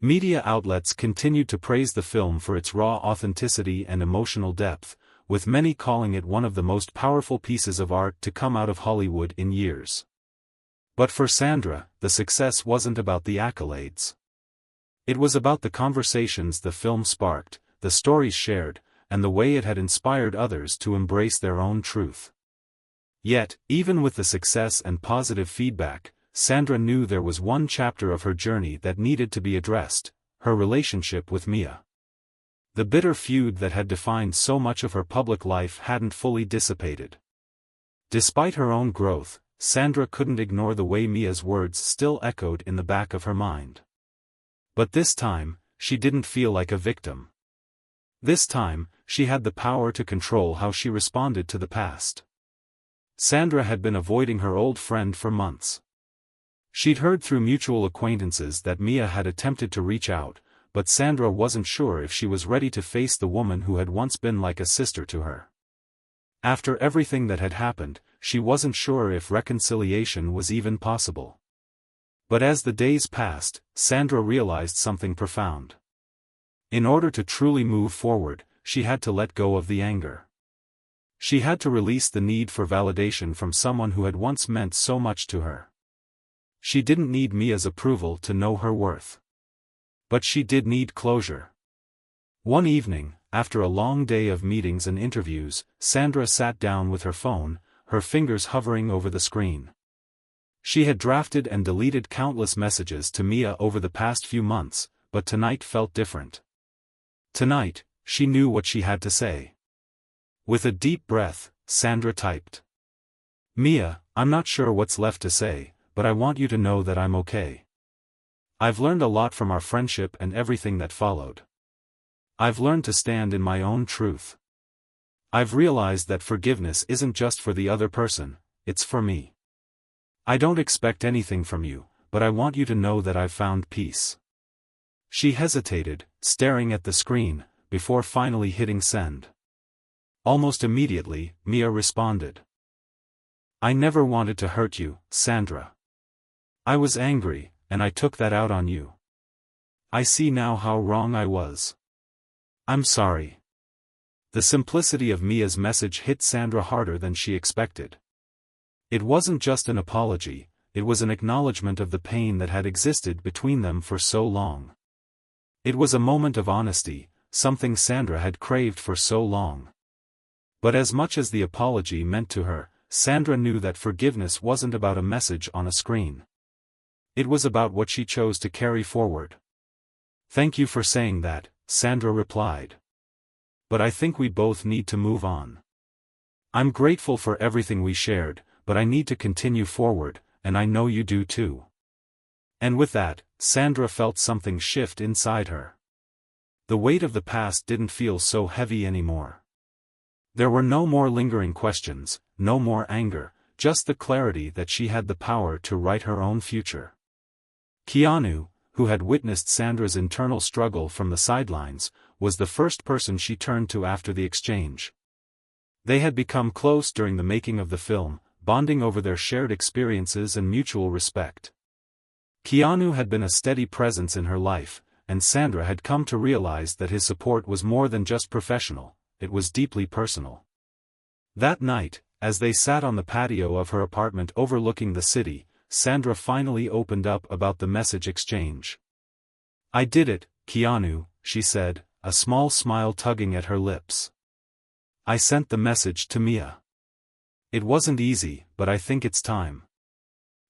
Media outlets continued to praise the film for its raw authenticity and emotional depth, with many calling it one of the most powerful pieces of art to come out of Hollywood in years. But for Sandra, the success wasn't about the accolades. It was about the conversations the film sparked, the stories shared, and the way it had inspired others to embrace their own truth. Yet, even with the success and positive feedback, Sandra knew there was one chapter of her journey that needed to be addressed: her relationship with Mia. The bitter feud that had defined so much of her public life hadn't fully dissipated. Despite her own growth, Sandra couldn't ignore the way Mia's words still echoed in the back of her mind. But this time, she didn't feel like a victim. This time, she had the power to control how she responded to the past. Sandra had been avoiding her old friend for months. She'd heard through mutual acquaintances that Mia had attempted to reach out, but Sandra wasn't sure if she was ready to face the woman who had once been like a sister to her. After everything that had happened, she wasn't sure if reconciliation was even possible. But as the days passed, Sandra realized something profound. In order to truly move forward, she had to let go of the anger. She had to release the need for validation from someone who had once meant so much to her. She didn't need Mia's approval to know her worth. But she did need closure. One evening, after a long day of meetings and interviews, Sandra sat down with her phone, her fingers hovering over the screen. She had drafted and deleted countless messages to Mia over the past few months, but tonight felt different. Tonight, she knew what she had to say. With a deep breath, Sandra typed, "Mia, I'm not sure what's left to say, but I want you to know that I'm okay. I've learned a lot from our friendship and everything that followed. I've learned to stand in my own truth. I've realized that forgiveness isn't just for the other person, it's for me. I don't expect anything from you, but I want you to know that I've found peace." She hesitated, staring at the screen, before finally hitting send. Almost immediately, Mia responded. "I never wanted to hurt you, Sandra. I was angry, and I took that out on you. I see now how wrong I was. I'm sorry." The simplicity of Mia's message hit Sandra harder than she expected. It wasn't just an apology, it was an acknowledgement of the pain that had existed between them for so long. It was a moment of honesty, something Sandra had craved for so long. But as much as the apology meant to her, Sandra knew that forgiveness wasn't about a message on a screen. It was about what she chose to carry forward. "Thank you for saying that," Sandra replied. "But I think we both need to move on. I'm grateful for everything we shared, but I need to continue forward, and I know you do too." And with that, Sandra felt something shift inside her. The weight of the past didn't feel so heavy anymore. There were no more lingering questions, no more anger, just the clarity that she had the power to write her own future. Keanu, who had witnessed Sandra's internal struggle from the sidelines, was the first person she turned to after the exchange. They had become close during the making of the film, bonding over their shared experiences and mutual respect. Keanu had been a steady presence in her life, and Sandra had come to realize that his support was more than just professional, it was deeply personal. That night, as they sat on the patio of her apartment overlooking the city, Sandra finally opened up about the message exchange. "I did it, Keanu," she said, a small smile tugging at her lips. "I sent the message to Mia. It wasn't easy, but I think it's time.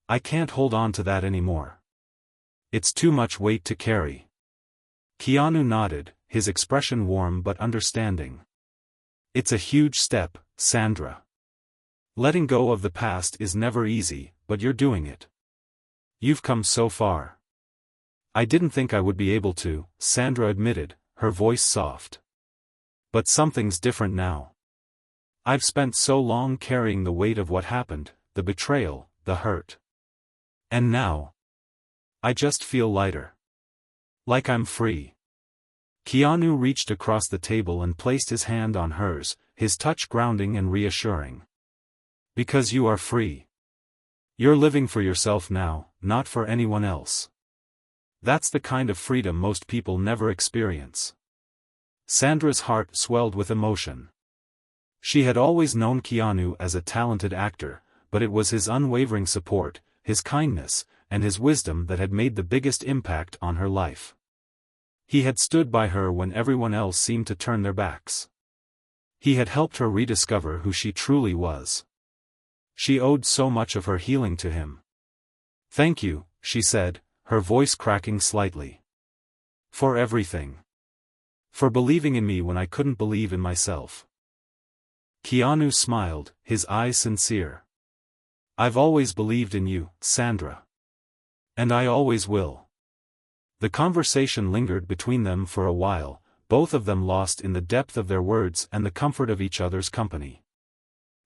I can't hold on to that anymore. It's too much weight to carry." Keanu nodded, his expression warm but understanding. "It's a huge step, Sandra. Letting go of the past is never easy, but you're doing it. You've come so far." "I didn't think I would be able to," Sandra admitted, her voice soft. "But something's different now. I've spent so long carrying the weight of what happened, the betrayal, the hurt. And now, I just feel lighter. Like I'm free." Keanu reached across the table and placed his hand on hers, his touch grounding and reassuring. "Because you are free. You're living for yourself now, not for anyone else. That's the kind of freedom most people never experience." Sandra's heart swelled with emotion. She had always known Keanu as a talented actor, but it was his unwavering support, his kindness, and his wisdom that had made the biggest impact on her life. He had stood by her when everyone else seemed to turn their backs. He had helped her rediscover who she truly was. She owed so much of her healing to him. "Thank you," she said, her voice cracking slightly. "For everything. For believing in me when I couldn't believe in myself." Keanu smiled, his eyes sincere. "I've always believed in you, Sandra. And I always will." The conversation lingered between them for a while, both of them lost in the depth of their words and the comfort of each other's company.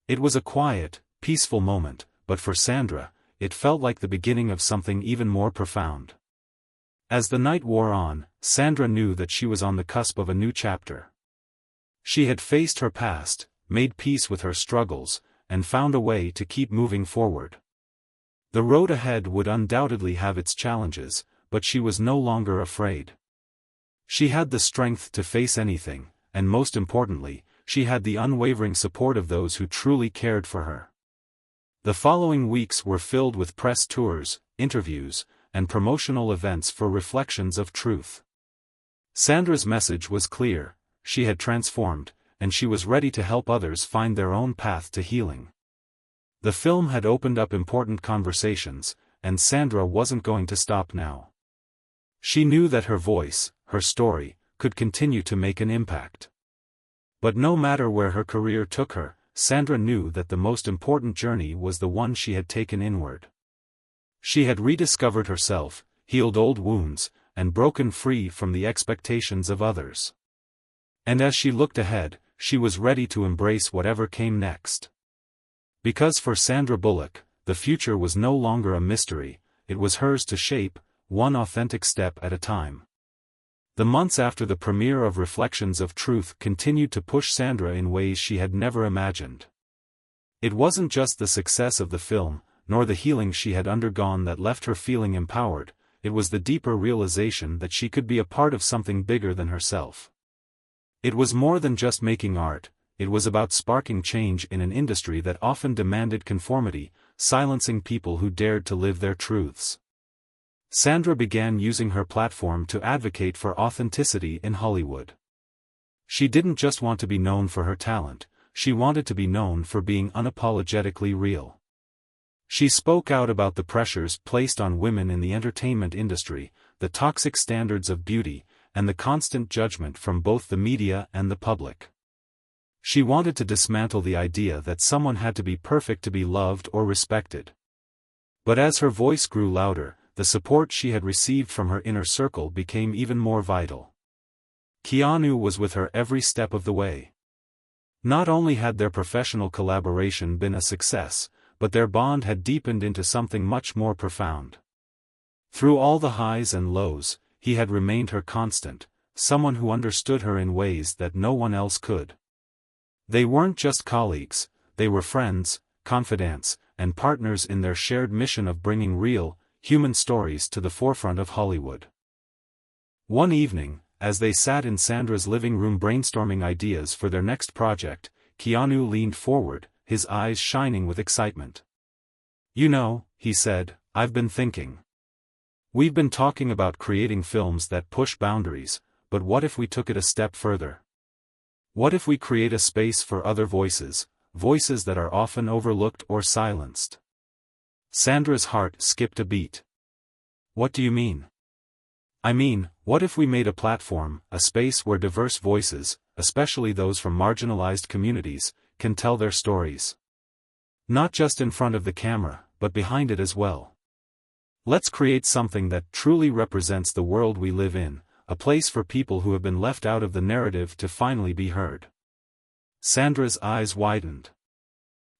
It was a quiet, peaceful moment, but for Sandra, it felt like the beginning of something even more profound. As the night wore on, Sandra knew that she was on the cusp of a new chapter. She had faced her past, made peace with her struggles, and found a way to keep moving forward. The road ahead would undoubtedly have its challenges, but she was no longer afraid. She had the strength to face anything, and most importantly, she had the unwavering support of those who truly cared for her. The following weeks were filled with press tours, interviews, and promotional events for Reflections of Truth. Sandra's message was clear: she had transformed, and she was ready to help others find their own path to healing. The film had opened up important conversations, and Sandra wasn't going to stop now. She knew that her voice, her story, could continue to make an impact. But no matter where her career took her, Sandra knew that the most important journey was the one she had taken inward. She had rediscovered herself, healed old wounds, and broken free from the expectations of others. And as she looked ahead, she was ready to embrace whatever came next. Because for Sandra Bullock, the future was no longer a mystery, it was hers to shape, one authentic step at a time. The months after the premiere of Reflections of Truth continued to push Sandra in ways she had never imagined. It wasn't just the success of the film, nor the healing she had undergone that left her feeling empowered, it was the deeper realization that she could be a part of something bigger than herself. It was more than just making art, it was about sparking change in an industry that often demanded conformity, silencing people who dared to live their truths. Sandra began using her platform to advocate for authenticity in Hollywood. She didn't just want to be known for her talent, she wanted to be known for being unapologetically real. She spoke out about the pressures placed on women in the entertainment industry, the toxic standards of beauty, and the constant judgment from both the media and the public. She wanted to dismantle the idea that someone had to be perfect to be loved or respected. But as her voice grew louder, the support she had received from her inner circle became even more vital. Keanu was with her every step of the way. Not only had their professional collaboration been a success, but their bond had deepened into something much more profound. Through all the highs and lows, he had remained her constant, someone who understood her in ways that no one else could. They weren't just colleagues, they were friends, confidants, and partners in their shared mission of bringing real, human stories to the forefront of Hollywood. One evening, as they sat in Sandra's living room brainstorming ideas for their next project, Keanu leaned forward, his eyes shining with excitement. "You know," he said, "I've been thinking. We've been talking about creating films that push boundaries, but what if we took it a step further? What if we create a space for other voices, voices that are often overlooked or silenced?" Sandra's heart skipped a beat. "What do you mean?" "I mean, what if we made a platform, a space where diverse voices, especially those from marginalized communities, can tell their stories? Not just in front of the camera, but behind it as well. Let's create something that truly represents the world we live in, a place for people who have been left out of the narrative to finally be heard." Sandra's eyes widened.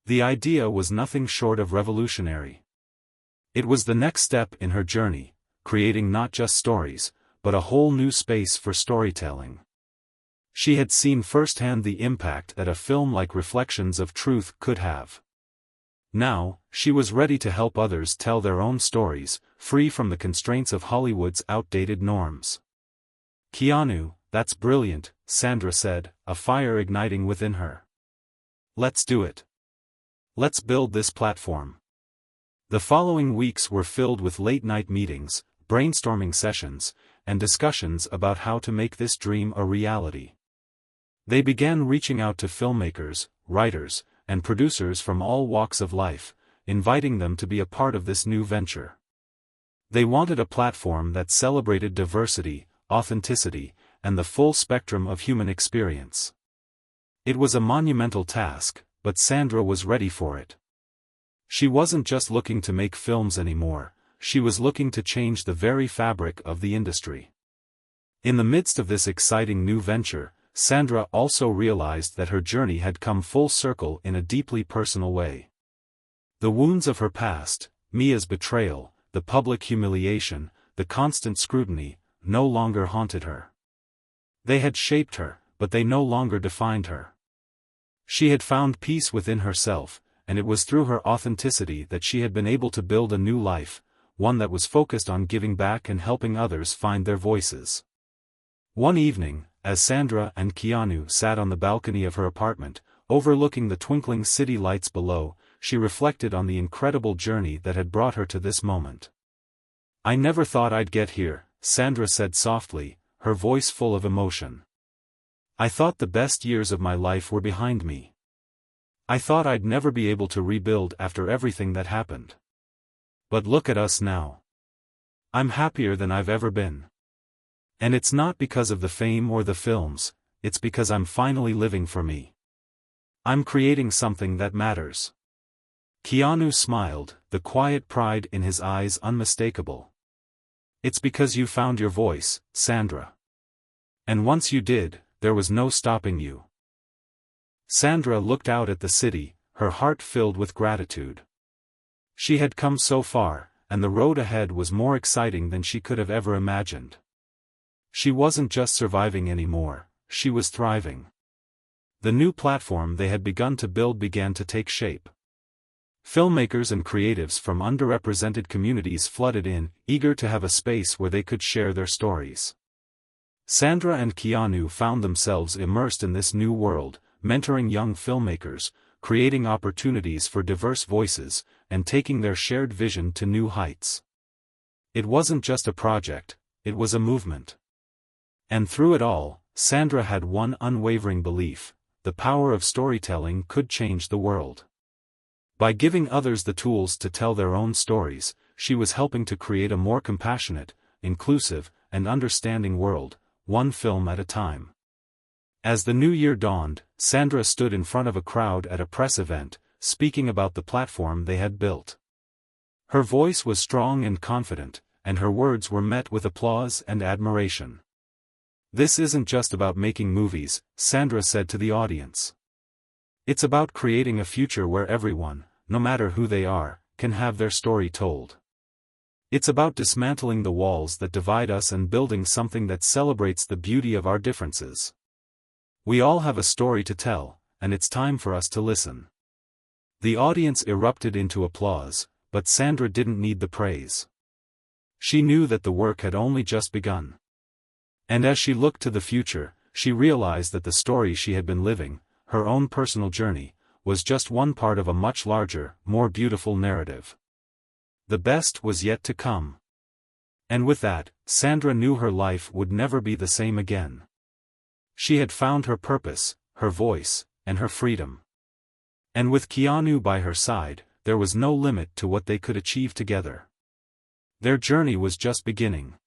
The idea was nothing short of revolutionary. It was the next step in her journey, creating not just stories, but a whole new space for storytelling. She had seen firsthand the impact that a film like Reflections of Truth could have. Now, she was ready to help others tell their own stories, free from the constraints of Hollywood's outdated norms. "Keanu, that's brilliant," Sandra said, a fire igniting within her. "Let's do it. Let's build this platform." The following weeks were filled with late-night meetings, brainstorming sessions, and discussions about how to make this dream a reality. They began reaching out to filmmakers, writers, and producers from all walks of life, inviting them to be a part of this new venture. They wanted a platform that celebrated diversity, authenticity, and the full spectrum of human experience. It was a monumental task, but Sandra was ready for it. She wasn't just looking to make films anymore, she was looking to change the very fabric of the industry. In the midst of this exciting new venture, Sandra also realized that her journey had come full circle in a deeply personal way. The wounds of her past, Mia's betrayal, the public humiliation, the constant scrutiny, no longer haunted her. They had shaped her, but they no longer defined her. She had found peace within herself, and it was through her authenticity that she had been able to build a new life, one that was focused on giving back and helping others find their voices. One evening, as Sandra and Keanu sat on the balcony of her apartment, overlooking the twinkling city lights below, she reflected on the incredible journey that had brought her to this moment. "I never thought I'd get here," Sandra said softly, her voice full of emotion. "I thought the best years of my life were behind me. I thought I'd never be able to rebuild after everything that happened. But look at us now. I'm happier than I've ever been. And it's not because of the fame or the films, it's because I'm finally living for me. I'm creating something that matters." Keanu smiled, the quiet pride in his eyes unmistakable. "It's because you found your voice, Sandra. And once you did, there was no stopping you." Sandra looked out at the city, her heart filled with gratitude. She had come so far, and the road ahead was more exciting than she could have ever imagined. She wasn't just surviving anymore, she was thriving. The new platform they had begun to build began to take shape. Filmmakers and creatives from underrepresented communities flooded in, eager to have a space where they could share their stories. Sandra and Keanu found themselves immersed in this new world, mentoring young filmmakers, creating opportunities for diverse voices, and taking their shared vision to new heights. It wasn't just a project, it was a movement. And through it all, Sandra had one unwavering belief: the power of storytelling could change the world. By giving others the tools to tell their own stories, she was helping to create a more compassionate, inclusive, and understanding world, one film at a time. As the new year dawned, Sandra stood in front of a crowd at a press event, speaking about the platform they had built. Her voice was strong and confident, and her words were met with applause and admiration. "This isn't just about making movies," Sandra said to the audience. "It's about creating a future where everyone, no matter who they are, can have their story told. It's about dismantling the walls that divide us and building something that celebrates the beauty of our differences. We all have a story to tell, and it's time for us to listen." The audience erupted into applause, but Sandra didn't need the praise. She knew that the work had only just begun. And as she looked to the future, she realized that the story she had been living, her own personal journey, was just one part of a much larger, more beautiful narrative. The best was yet to come. And with that, Sandra knew her life would never be the same again. She had found her purpose, her voice, and her freedom. And with Keanu by her side, there was no limit to what they could achieve together. Their journey was just beginning.